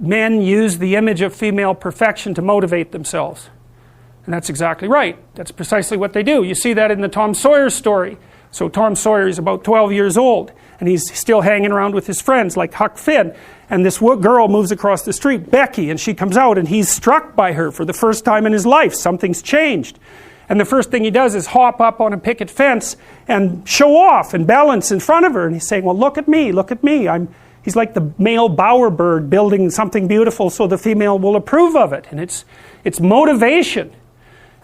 men use the image of female perfection to motivate themselves. And that's exactly right. That's precisely what they do. You see that in the Tom Sawyer story. So Tom Sawyer is about 12 years old, and he's still hanging around with his friends like Huck Finn. And this girl moves across the street, Becky, and she comes out, and he's struck by her for the first time in his life. Something's changed. And the first thing he does is hop up on a picket fence and show off and balance in front of her. And he's saying, well, look at me, look at me. He's like the male bowerbird building something beautiful so the female will approve of it. And it's motivation.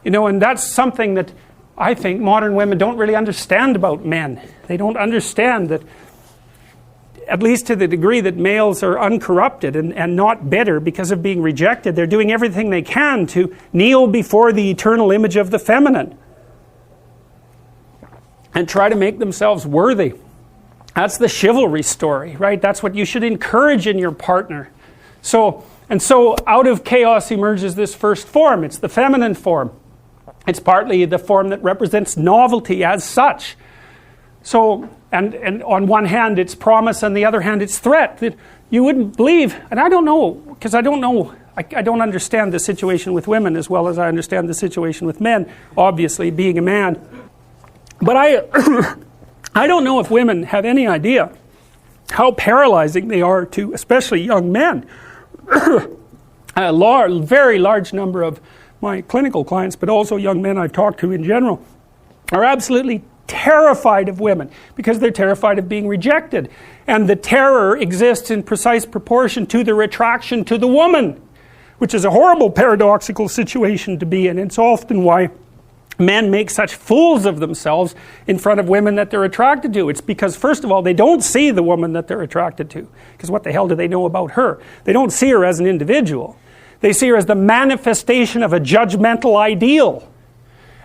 You know, and that's something that I think modern women don't really understand about men. They don't understand that, at least to the degree that males are uncorrupted and not bitter because of being rejected, they're doing everything they can to kneel before the eternal image of the feminine and try to make themselves worthy. That's the chivalry story, right? That's what you should encourage in your partner. So out of chaos emerges this first form. It's the feminine form. It's partly the form that represents novelty as such. So, and on one hand it's promise, on the other hand it's threat. That you wouldn't believe, and I don't know, because I don't understand the situation with women as well as I understand the situation with men, obviously, being a man. But I don't know if women have any idea how paralyzing they are to, especially young men. A very large number of my clinical clients, but also young men I've talked to in general, are absolutely terrified of women because they're terrified of being rejected. And the terror exists in precise proportion to the attraction to the woman, which is a horrible paradoxical situation to be in. It's often why men make such fools of themselves in front of women that they're attracted to. It's because, first of all, they don't see the woman that they're attracted to. Because what the hell do they know about her? They don't see her as an individual. They see her as the manifestation of a judgmental ideal.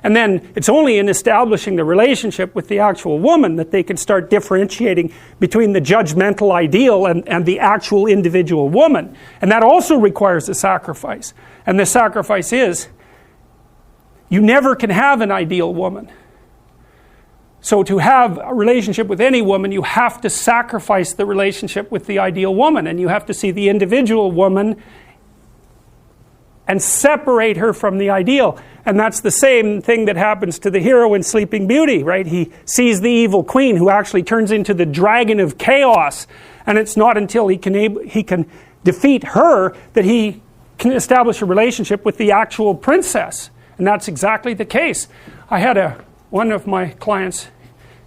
And then it's only in establishing the relationship with the actual woman that they can start differentiating between the judgmental ideal and the actual individual woman. And that also requires a sacrifice. And the sacrifice is, you never can have an ideal woman. So to have a relationship with any woman, you have to sacrifice the relationship with the ideal woman. And you have to see the individual woman and separate her from the ideal. And that's the same thing that happens to the hero in Sleeping Beauty, right? He sees the evil queen who actually turns into the dragon of chaos. And it's not until he can defeat her that he can establish a relationship with the actual princess. And that's exactly the case. I had one of my clients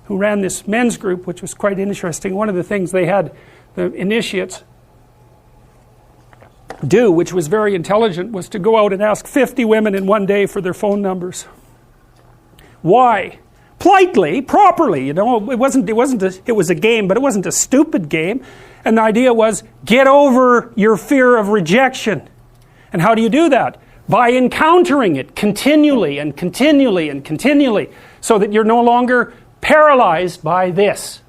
who ran this men's group, which was quite interesting. One of the things they had the initiates do, which was very intelligent, was to go out and ask 50 women in one day for their phone numbers. Why? Politely, properly, you know. It was a game, but it wasn't a stupid game. And the idea was, get over your fear of rejection. And how do you do that? By encountering it continually and continually and continually, so that you're no longer paralyzed by this.